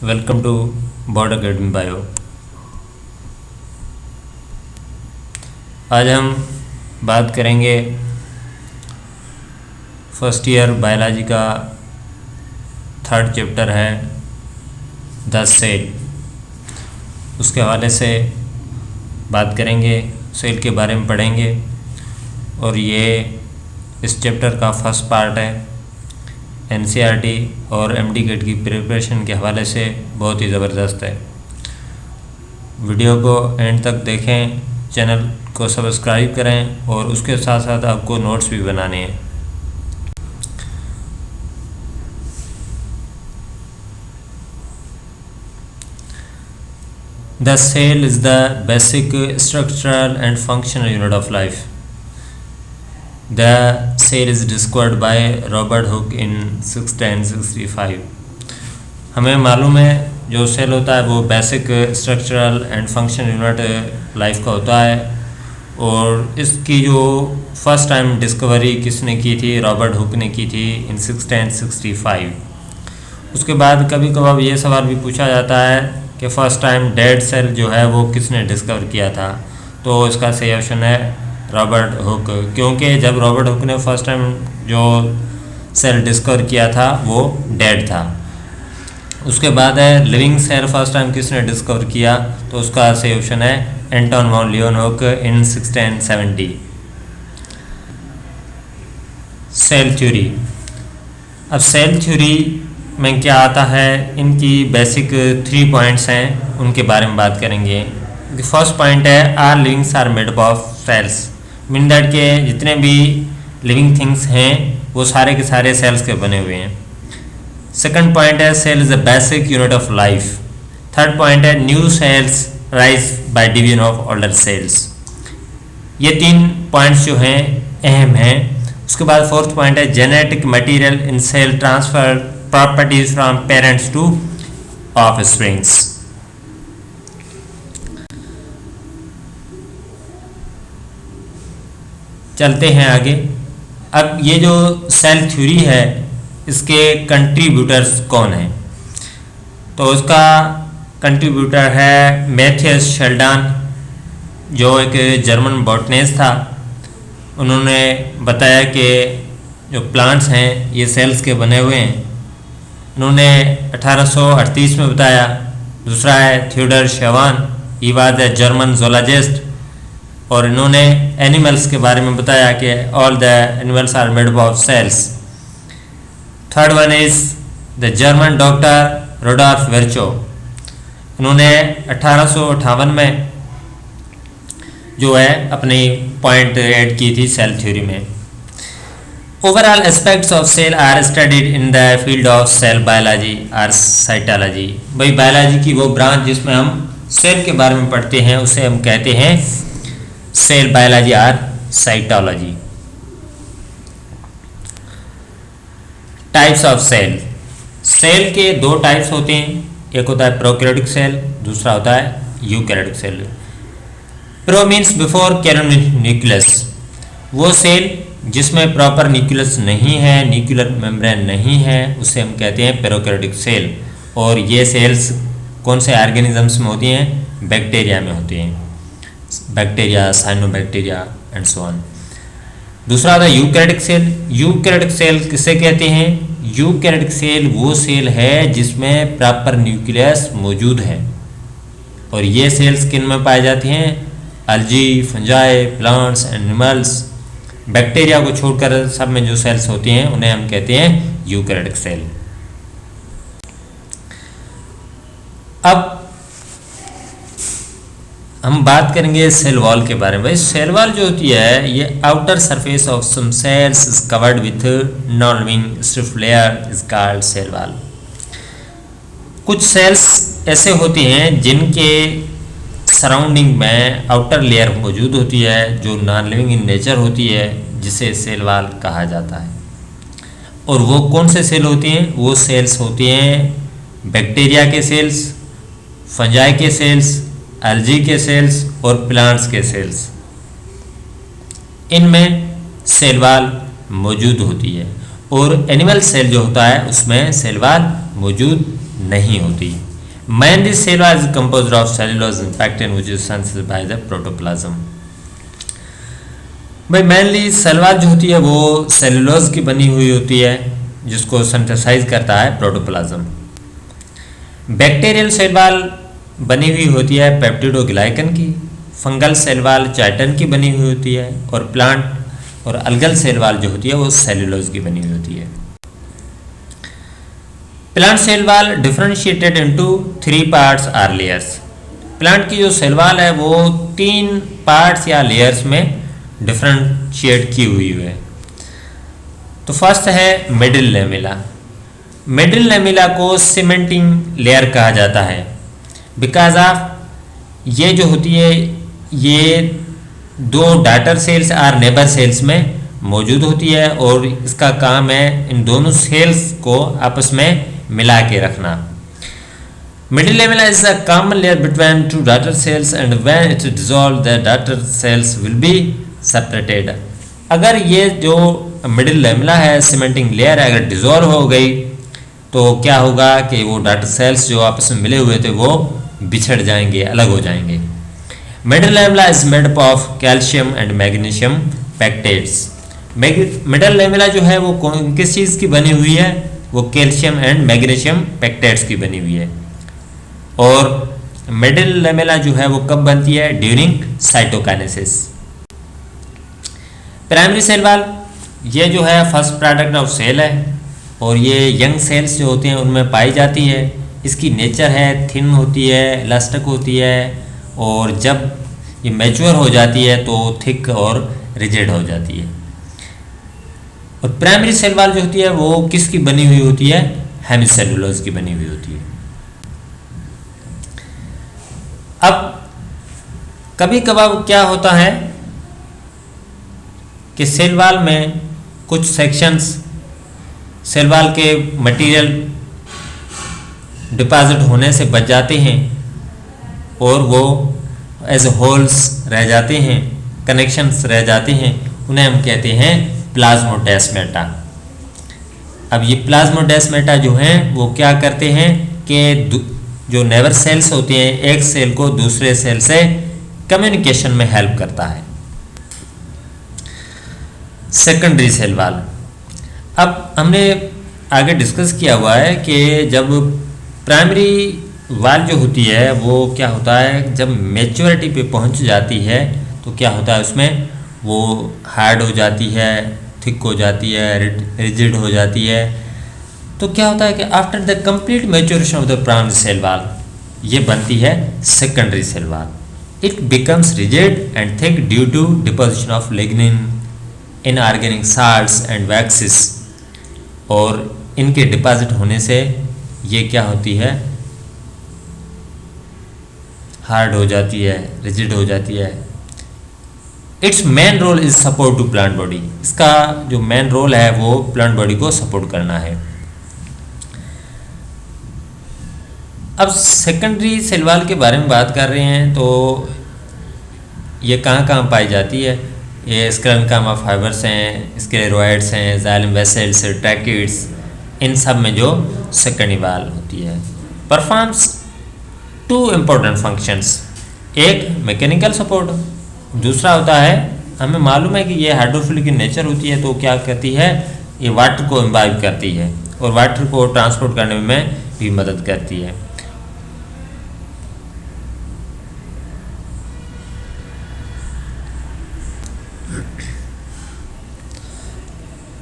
Welcome to board academy bio. आज हम बात करेंगे फर्स्ट ईयर बायोलॉजी का थर्ड चैप्टर है द सेल। उसके हवाले से बात करेंगे, सेल के बारे में पढ़ेंगे और ये इस चैप्टर का फर्स्ट पार्ट है। एनसीईआरटी और एमडी गेट की प्रिपरेशन के हवाले से बहुत ही ज़बरदस्त है। वीडियो को एंड तक देखें, चैनल को सब्सक्राइब करें और उसके साथ साथ आपको नोट्स भी बनाने हैं। The cell is the basic structural and functional unit of life. The cell is discovered by Robert Hooke in 1665। हमें मालूम है जो सेल होता है वो basic structural and function unit life का होता है और इसकी जो फर्स्ट टाइम डिस्कवरी किसने की थी, रॉबर्ट हुक ने की थी in 1665। उसके बाद कभी कभार ये सवाल भी पूछा जाता है कि फ़र्स्ट टाइम डेड सेल जो है वो किसने डिस्कवर किया था, तो इसका सही ऑप्शन है रॉबर्ट हुक, क्योंकि जब रॉबर्ट हुक ने फर्स्ट टाइम जो सेल डिस्कवर किया था वो डेड था। उसके बाद है लिविंग सेल फर्स्ट टाइम किसने डिस्कवर किया, तो उसका सही ऑप्शन है Anton van Leeuwenhoek in 1670। Cell theory. अब सेल थ्योरी में क्या आता है, इनकी बेसिक 3 पॉइंट्स हैं, उनके बारे में बात करेंगे। फर्स्ट पॉइंट है are livings are made up of cells, mean that के जितने भी लिविंग थिंग्स हैं वो सारे के सारे सेल्स के बने हुए हैं। सेकंड पॉइंट है cell is the basic unit of life. Third point है new cells rise by division of older cells. ये 3 पॉइंट्स जो हैं अहम हैं। उसके बाद फोर्थ पॉइंट है genetic material in cell transfer properties from parents to offsprings. चलते हैं आगे। अब ये जो सेल थ्योरी है इसके कंट्रीब्यूटर्स कौन हैं, तो इसका कंट्रीब्यूटर है मैथियस शेल्डन, जो एक जर्मन बॉटनिस्ट था। उन्होंने बताया कि जो प्लांट्स हैं ये सेल्स के बने हुए हैं। उन्होंने 1838 में बताया। दूसरा है Theodor Schwann, he was a German zoologist, और इन्होंने एनिमल्स के बारे में बताया कि all the animals are made of cells. Third one is the German doctor Rudolf Virchow. इन्होंने 1858 में जो है अपनी पॉइंट ऐड की थी सेल थ्योरी में। Overall aspects of cell are studied in the field of cell biology or cytology. भाई biology की वो ब्रांच जिसमें हम सेल के बारे में पढ़ते हैं उसे हम कहते हैं cell biology or cytology. Types of cell. Cell के 2 टाइप्स होते हैं, एक होता है प्रोकैरियोटिक सेल, दूसरा होता है eukaryotic cell. Pro means before nucleus, वो सेल जिसमें प्रॉपर न्यूक्लियस नहीं है, न्यूक्लियर मेम्ब्रेन नहीं है, उसे हम कहते हैं प्रोकैरियोटिक सेल। और ये सेल्स कौन से ऑर्गेनिजम्स में होती हैं, बैक्टीरिया में होती हैं, bacteria, cyanobacteria and so on. दूसरा था यूकैरियोटिक सेल। यूकैरियोटिक सेल किसे कहते हैं, यूकैरियोटिक सेल वो सेल है जिसमें प्रॉपर न्यूक्लियस मौजूद है। और ये सेल्स किन में पाई जाती हैं, अल्जी, फंजाई, प्लांट्स, एनिमल्स। बैक्टीरिया को छोड़कर सब में जो सेल्स होती हैं उन्हें हम कहते हैं यूकैरियोटिक सेल। अब हम बात करेंगे सेल वॉल के बारे में। भाई सेल वॉल जो होती है ये outer surface of some cells is covered with non living stiff layer is called cell wall. कुछ सेल्स ऐसे होती हैं जिनके सराउंडिंग में आउटर लेयर मौजूद होती है जो नॉन लिविंग इन नेचर होती है, जिसे सेल वॉल कहा जाता है। और वो कौन से सेल होती हैं, वो सेल्स होती हैं बैक्टीरिया के सेल्स, फंजाई के सेल्स, एल्जी के सेल्स और प्लांट्स के सेल्स। इनमें सेल वॉल मौजूद होती है और एनिमल सेल जो होता है उसमें सेल वॉल मौजूद नहीं होती। Mainly cell wall is composed of cellulose and pectin which is synthesized by the protoplasm. भाई मेनली सेल वॉल जो होती है वो सेलुलोज की बनी हुई होती है जिसको सिंथेसाइज करता है प्रोटोप्लाज्म। बैक्टीरियल सेल वॉल बनी हुई होती है पेप्टिडोग्लाइकन की, फंगल सेल वॉल चाइटन की बनी हुई होती है और प्लांट और अलगल सेल वॉल जो होती है वो सेलुलोज की बनी हुई होती है। Plant cell wall differentiated into 3 parts or layers. Plant की जो सेल वॉल है वो 3 पार्ट्स या लेयर्स में डिफरेंशिएट की हुई है। तो फर्स्ट है मिडिल लेमिला। मिडिल लेमिला को सीमेंटिंग लेयर कहा जाता है बिकॉज ऑफ ये जो होती है ये 2 डॉटर सेल्स और नेबर सेल्स में मौजूद होती है और इसका काम है इन दोनों सेल्स को आपस में मिला के रखना। Middle lamella is a common layer between 2 daughter cells and when it is dissolved the daughter cells will be separated। अगर ये जो मिडिल लेमिला है सीमेंटिंग लेयर है अगर डिजोल्व हो गई तो क्या होगा कि वो डॉटर सेल्स जो आपस में मिले हुए थे वो बिछड़ जाएंगे, अलग हो जाएंगे। Middle lamella is made up of calcium and magnesium pectates. Middle lamella जो है वो किस चीज़ की बनी हुई है? वो कैल्शियम एंड मैग्नीशियम पेक्टेट्स की बनी हुई है। और मिडिल लेमिला जो है वो कब बनती है? During cytokinesis. Primary cell wall ये जो है फर्स्ट प्रोडक्ट ऑफ सेल है और ये यंग सेल्स जो होते हैं उनमें पाई जाती है। इसकी नेचर है थिन होती है, इलास्टिक होती है और जब ये मैच्योर हो जाती है तो थिक और रिजिड हो जाती है। और प्राइमरी सेल वॉल जो होती है वो किसकी बनी हुई होती है? हेमिसेलुलोज की बनी हुई होती है। अब कभी कभार क्या होता है कि सेल वॉल में कुछ सेक्शंस सेल वॉल के मटेरियल डिपॉजिट होने से बच जाते हैं और वो एज होल्स रह जाते हैं, कनेक्शंस रह जाते हैं, उन्हें हम कहते हैं प्लाज्मोडेस्माटा। अब ये प्लाज्मोडेस्माटा जो हैं वो क्या करते हैं कि जो नेबर सेल्स होती हैं एक सेल को दूसरे सेल से कम्युनिकेशन में हेल्प करता है। सेकेंडरी सेल वॉल, अब हमने आगे डिस्कस किया हुआ है कि जब प्राइमरी वॉल जो होती है वो क्या होता है जब मैच्योरिटी पे पहुंच जाती है तो क्या होता है उसमें वो हार्ड हो जाती है, थिक हो जाती है, रिजिड हो जाती है। तो क्या होता है कि after the complete maturation of the primary cell wall ये बनती है secondary cell wall. It becomes rigid and thick due to deposition of lignin, inorganic salts and waxes. और इनके डिपॉजिट होने से ये क्या होती है? हार्ड हो जाती है, रिजिड हो जाती है। Its main role is support to plant body. इसका जो मेन रोल है वो प्लांट बॉडी को सपोर्ट करना है। अब सेकेंडरी सेल वॉल के बारे में बात कर रहे हैं तो ये कहाँ कहाँ पाई जाती है? ये स्क्लेरेन्काइमा फाइबर्स हैं, स्क्लेरोइड्स हैं, जाइलम वेसल्स, ट्रैकिड्स, इन सब में जो सेकेंडरी वॉल होती है परफॉर्म्स 2 इम्पोर्टेंट फंक्शंस। एक मैकेनिकल सपोर्ट, दूसरा होता है हमें मालूम है कि ये हाइड्रोफिलिक की नेचर होती है तो क्या करती है ये वाटर को इम्बाइब करती है और वाटर को ट्रांसपोर्ट करने में भी मदद करती है।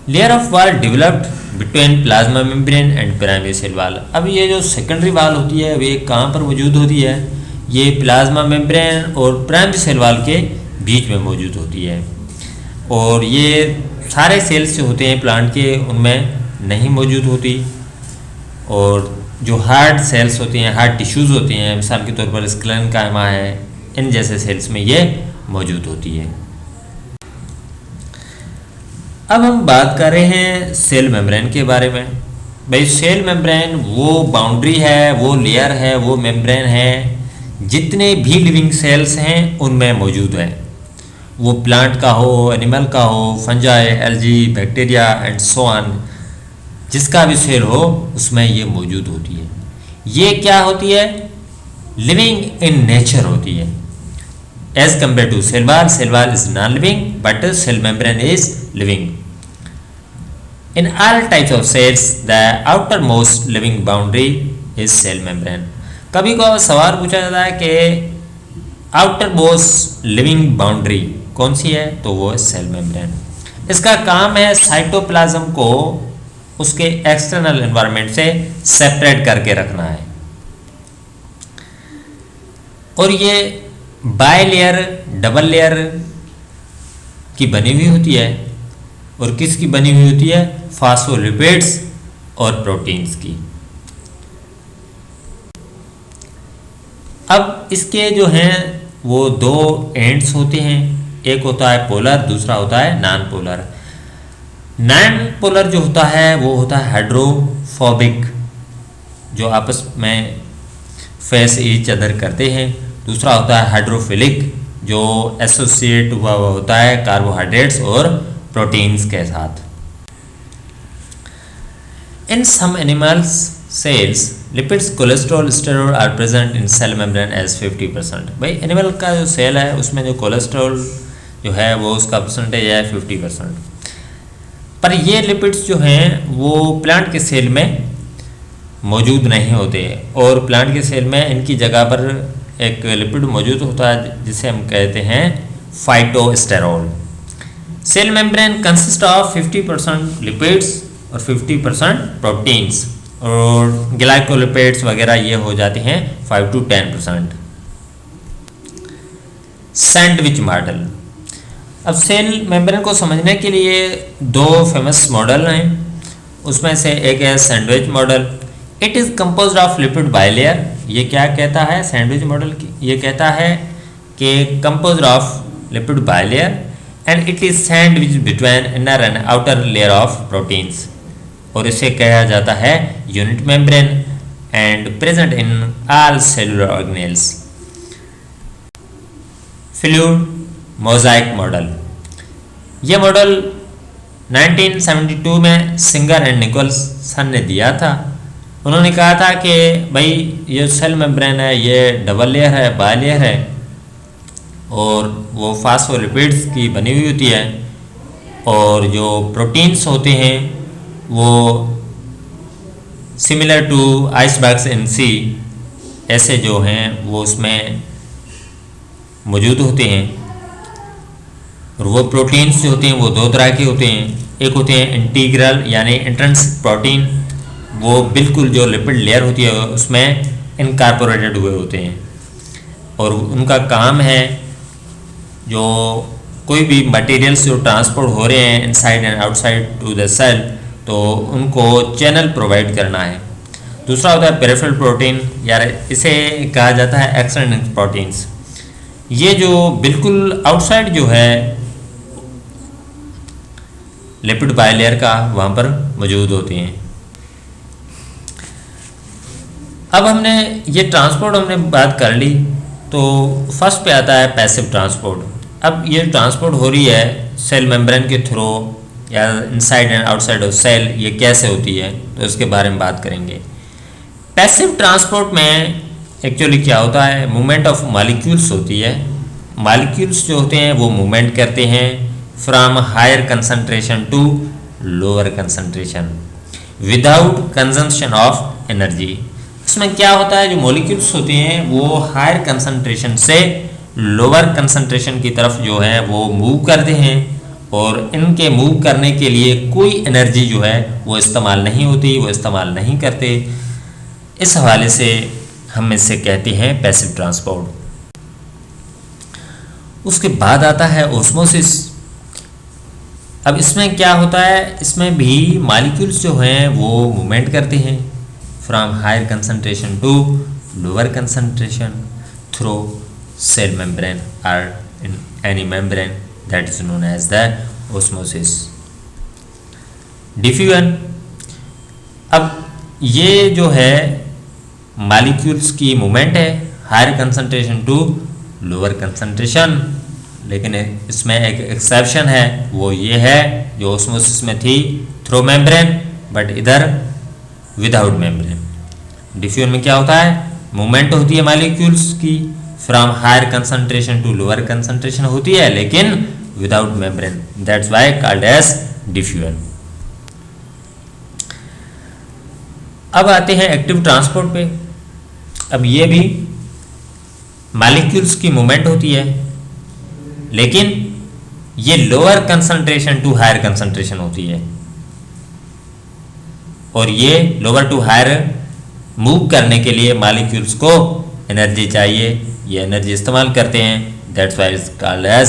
Layer of wall developed between plasma membrane and primary cell wall. अब ये जो सेकेंडरी वॉल होती है वे कहाँ पर मौजूद होती है? ये प्लाज्मा मेम्ब्रेन और प्राइमरी सेल वॉल के बीच में मौजूद होती है और ये सारे सेल्स जो होते हैं प्लांट के उनमें नहीं मौजूद होती। और जो हार्ड सेल्स होती हैं, हार्ड टिश्यूज़ होते हैं, मिसाल के तौर पर स्क्लेरेन्काइमा है, इन जैसे सेल्स में ये मौजूद होती है। अब हम बात कर रहे हैं सेल मेम्ब्रेन के बारे में। भाई सेल मेम्ब्रेन वो बाउंड्री है, वो लेयर है, वो मेम्ब्रेन है जितने भी लिविंग सेल्स हैं उनमें मौजूद है। वो प्लांट का हो, एनिमल का हो, fungi, algae, bacteria and so on, जिसका भी सेल हो उसमें ये मौजूद होती है। ये क्या होती है, लिविंग इन नेचर होती है as compare to cell wall is non living but cell membrane is living. In all types of cells the outer most living boundary is cell membrane. कभी को सवाल पूछा जाता है कि आउटर मोस्ट लिविंग बाउंड्री कौन सी है, तो वो सेल मेम्ब्रेन। इसका काम है साइटोप्लाज्म को उसके एक्सटर्नल एनवायरनमेंट से सेपरेट करके रखना है। और ये बाइलेयर डबल लेयर की बनी हुई होती है। और किसकी बनी हुई होती है, फास्फोलिपिड्स और प्रोटीन्स की। अब इसके जो हैं वो दो एंड्स होते हैं, एक होता है पोलर, दूसरा होता है नॉन पोलर। नॉन पोलर जो होता है वो होता है हाइड्रोफोबिक, जो आपस में फेस ईच अदर करते हैं। दूसरा होता है हाइड्रोफिलिक, जो एसोसिएट हुआ होता है कार्बोहाइड्रेट्स और प्रोटीन्स के साथ। In some animals cells lipids cholesterol sterol are present in cell membrane as 50%। भाई एनिमल का जो सेल है उसमें जो कोलेस्ट्रॉल जो है वो उसका परसेंटेज है 50%। पर ये लिपिड्स जो हैं वो प्लांट के सेल में मौजूद नहीं होते, और प्लांट के सेल में इनकी जगह पर एक लिपिड मौजूद होता है जिसे हम कहते हैं phytosterol. Cell membrane consist of 50% lipids और 50% प्रोटीन्स, और ग्लाइकोलिपिड्स वगैरह ये हो जाते हैं 5 to 10%। Sandwich model. अब सेल मेम्ब्रेन को समझने के लिए दो फेमस मॉडल हैं, उसमें से एक है sandwich model. It is composed of lipid bilayer. ये क्या कहता है सैंडविच मॉडल की, ये कहता है कि composed of lipid bilayer and it is sandwich between inner and outer layer of proteins, और इसे कहा जाता है unit membrane and present in all cellular organelles. Fluid Mosaic model. यह मॉडल 1972 में सिंगर एंड निकोलसन ने दिया था। उन्होंने कहा था कि भाई ये सेल मेम्ब्रेन है, ये डबल लेयर है, बाइलेयर है, और वो फास्फोलिपिड्स की बनी हुई होती है, और जो प्रोटीन्स होते हैं वो सिमिलर टू आइसबर्ग्स इन सी ऐसे जो हैं वो उसमें मौजूद होते हैं। और वो प्रोटीन्स जो होते हैं वो दो तरह के होते हैं, एक होते हैं इंटीग्रल यानी इंट्रिंसिक प्रोटीन, वो बिल्कुल जो लिपिड लेयर होती है उसमें इनकॉर्पोरेटेड हुए होते हैं, और उनका काम है जो कोई भी मटेरियल्स जो ट्रांसपोर्ट हो रहे हैं inside and outside to the cell, तो उनको चैनल प्रोवाइड करना है। दूसरा होता है पेरिफेरल प्रोटीन, यार इसे कहा जाता है एक्सटर्नल प्रोटीन्स। ये जो बिल्कुल आउटसाइड जो है लिपिड बाइलेयर का वहाँ पर मौजूद होते हैं। अब हमने ये ट्रांसपोर्ट हमने बात कर ली, तो फर्स्ट पे आता है पैसिव ट्रांसपोर्ट। अब ये ट्रांसपोर्ट हो रही है सेल मेम्ब्रेन के थ्रू या inside and outside of cell, ये कैसे होती है तो इसके बारे में बात करेंगे। पैसिव ट्रांसपोर्ट में एक्चुअली क्या होता है, मूवमेंट ऑफ मॉलिक्यूल्स होती है। मॉलिक्यूल्स जो होते हैं वो मूवमेंट करते हैं from higher concentration to lower concentration without consumption of energy. इसमें क्या होता है, जो मॉलिक्यूल्स होते हैं वो हायर कंसंट्रेशन से लोअर कंसंट्रेशन की तरफ जो है वो मूव करते हैं, और इनके मूव करने के लिए कोई एनर्जी जो है वो इस्तेमाल नहीं होती, वो इस्तेमाल नहीं करते। इस हवाले से हम इसे कहते हैं पैसिव ट्रांसपोर्ट। उसके बाद आता है ऑस्मोसिस। अब इसमें क्या होता है, इसमें भी मॉलिक्यूल्स जो हैं वो मूवमेंट करते हैं from higher concentration to lower concentration through cell membrane और in any membrane that is known as the osmosis. Diffusion. अब ये जो है मॉलिक्यूल्स की मूवमेंट है higher concentration to lower concentration, लेकिन इसमें एक एक्सेप्शन है, वो ये है जो ऑस्मोसिस में थी थ्रू मेम्ब्रेन, बट इधर विदाउट मेम्ब्रेन। डिफ्यूजन में क्या होता है, मूवमेंट होती है मॉलिक्यूल्स की from higher concentration to lower concentration होती है, लेकिन without membrane, that's why called as diffusion. अब आते हैं एक्टिव ट्रांसपोर्ट पे। अब ये भी मॉलिक्यूल्स की मूवमेंट होती है, लेकिन ये lower concentration to higher concentration होती है, और ये लोअर टू हायर मूव करने के लिए मॉलिक्यूल्स को एनर्जी चाहिए, ये एनर्जी इस्तेमाल करते हैं, that's why it's called as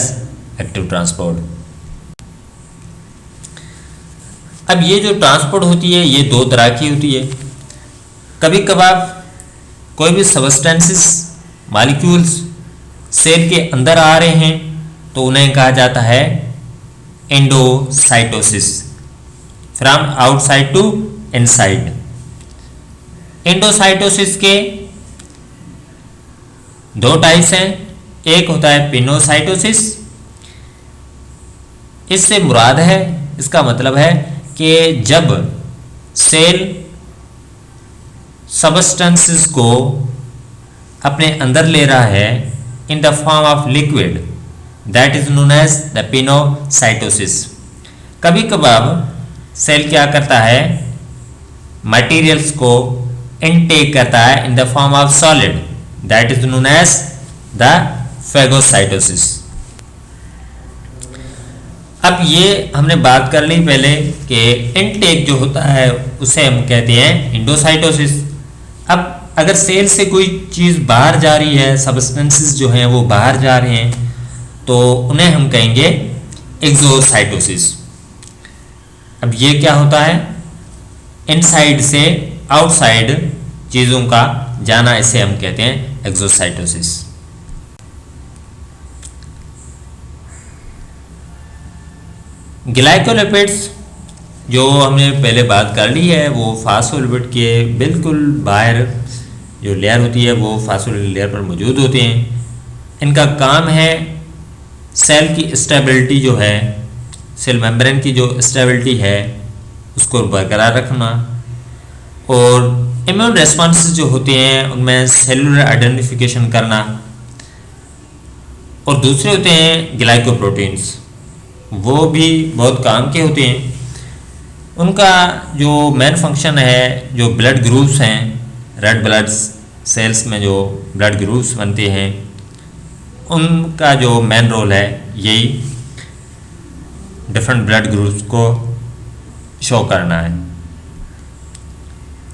active transport. अब ये जो ट्रांसपोर्ट होती है ये दो तरह की होती है। कभी कभार कोई भी सबस्टेंसेस मॉलिक्यूल्स सेल के अंदर आ रहे हैं तो उन्हें कहा जाता है endocytosis, from outside to inside. Endocytosis के दो टाइप्स हैं, एक होता है पिनोसाइटोसिस। इससे मुराद है, इसका मतलब है कि जब सेल सबस्टेंसेस को अपने अंदर ले रहा है in the form of liquid, that is known as the pinocytosis. कभी कभार सेल क्या करता है, मटेरियल्स को इनटेक करता है in the form of solid, that is known as the phagocytosis. अब ये हमने बात कर ली पहले कि इनटेक जो होता है उसे हम कहते हैं इंडोसाइटोसिस। अब अगर सेल से कोई चीज़ बाहर जा रही है, सबस्टेंसेस जो हैं वो बाहर जा रहे हैं, तो उन्हें हम कहेंगे एक्सोसाइटोसिस। अब ये क्या होता है, इनसाइड से आउटसाइड चीज़ों का जाना, इसे हम कहते हैं एक्सोसाइटोसिस। ग्लाइकोलिपिड्स जो हमने पहले बात कर ली है वो फास्फोलिपिड के बिल्कुल बाहर जो लेयर होती है वो फास्फोलिपिड लेयर पर मौजूद होते हैं। इनका काम है सेल की स्टेबिलिटी जो है, सेल मेम्ब्रेन की जो स्टेबिलिटी है उसको बरकरार रखना, और इम्यून रेस्पॉन्सेस जो होते हैं उनमें सेलुलर आइडेंटिफिकेशन करना, और दूसरे होते हैं ग्लाइकोप्रोटीन्स, वो भी बहुत काम के होते हैं। उनका जो मेन फंक्शन है, जो ब्लड ग्रुप्स हैं, रेड ब्लड सेल्स में जो ब्लड ग्रुप्स बनते हैं, उनका जो मेन रोल है यही डिफरेंट ब्लड ग्रुप्स को शो करना है।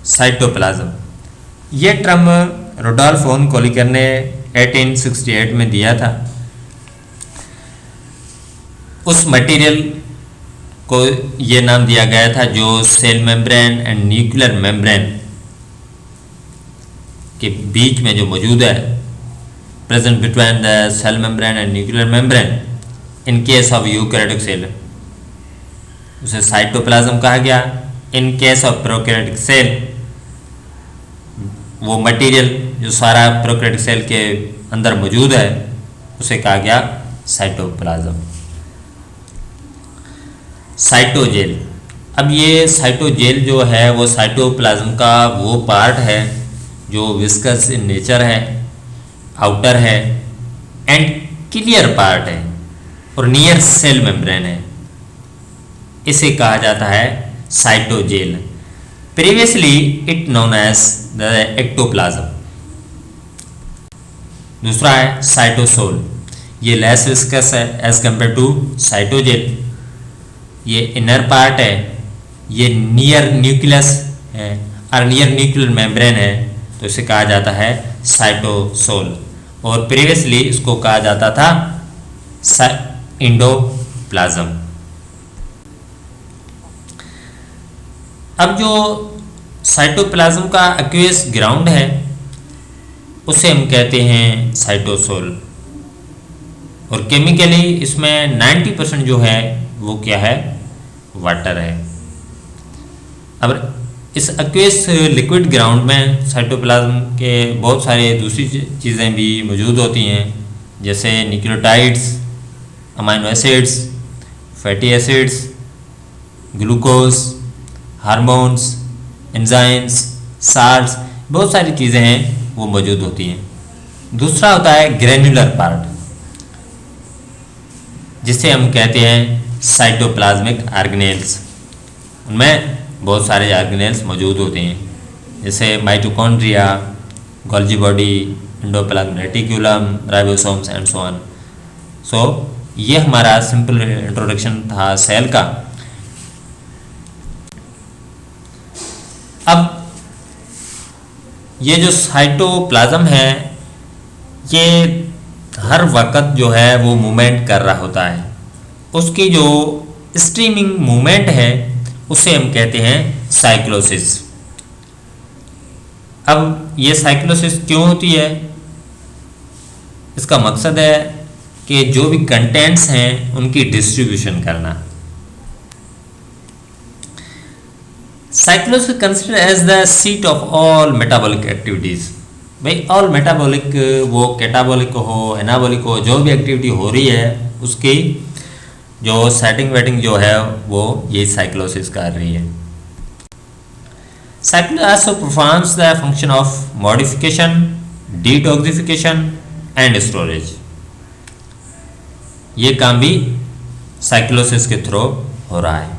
साइटोप्लाज्म, ये टर्म रुडोल्फ वॉन कोलिकर ने 1868 में दिया था। उस मटेरियल को ये नाम दिया गया था जो cell membrane and nuclear membrane के बीच में जो मौजूद है, present between the cell membrane and nuclear membrane in case of eukaryotic cell, उसे साइटोप्लाज्म कहा गया। In case of prokaryotic cell, वो मटेरियल जो सारा प्रोकैरियोटिक सेल के अंदर मौजूद है उसे कहा गया साइटोप्लाज्म। साइटोजेल, अब ये साइटोजेल जो है वो साइटोप्लाज्म का वो पार्ट है जो विस्कस इन नेचर है, आउटर है एंड क्लियर पार्ट है और नियर सेल मेम्ब्रेन है, इसे कहा जाता है cytogel. Previously it known as the ectoplasm. दूसरा है साइटोसोल, ये लेस विस्कस है एज कंपेयर टू साइटोजेल। ये इनर पार्ट है, ये नियर न्यूक्लियस है और नियर न्यूक्लियर मेम्ब्रेन है, तो इसे कहा जाता है साइटोसोल। और प्रीवियसली इसको कहा जाता था इंडोप्लाज्म। अब जो साइटोप्लाज्म का एक्वियस ग्राउंड है उसे हम कहते हैं साइटोसोल, और केमिकली इसमें 90% जो है वो क्या है, वाटर है। अब इस एक्वियस लिक्विड ग्राउंड में साइटोप्लाज्म के बहुत सारे दूसरी चीज़ें भी मौजूद होती हैं, जैसे nucleotides, amino acids, fatty acids, glucose, hormones, enzymes, salts, बहुत सारी चीज़ें हैं वो मौजूद होती हैं। दूसरा होता है ग्रेन्युलर पार्ट, जिसे हम कहते हैं साइटोप्लाज्मिक ऑर्गेनेल्स। उनमें बहुत सारे ऑर्गेनेल्स मौजूद होते हैं, जैसे mitochondria, Golgi body, endoplasmic reticulum, ribosomes and so on. So ये हमारा सिंपल इंट्रोडक्शन था सेल का। अब ये जो साइटोप्लाज्म है, ये हर वक्त जो है वो मूवमेंट कर रहा होता है। उसकी जो स्ट्रीमिंग मूवमेंट है उसे हम कहते हैं साइक्लोसिस। अब ये साइक्लोसिस क्यों होती है? इसका मकसद है कि जो भी कंटेंट्स हैं उनकी डिस्ट्रीब्यूशन करना। Cyclosis consider as the seat of all metabolic activities. भाई ऑल मेटाबॉलिक, वो कैटाबॉलिक हो, एनाबॉलिक हो, जो भी एक्टिविटी हो रही है उसकी जो सेटिंग वेटिंग जो है वो यही साइक्लोसिस कर रही है। Cyclosis also performs the function of modification, detoxification and storage। ये काम भी साइक्लोसिस के थ्रू हो रहा है।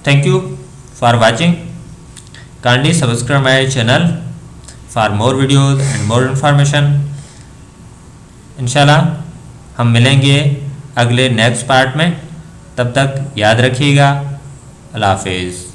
Thank you for watching. Kindly subscribe my channel for more videos and more information. इंशाल्लाह हम मिलेंगे अगले नेक्स्ट पार्ट में। तब तक याद रखिएगा। अल्लाह हाफिज़।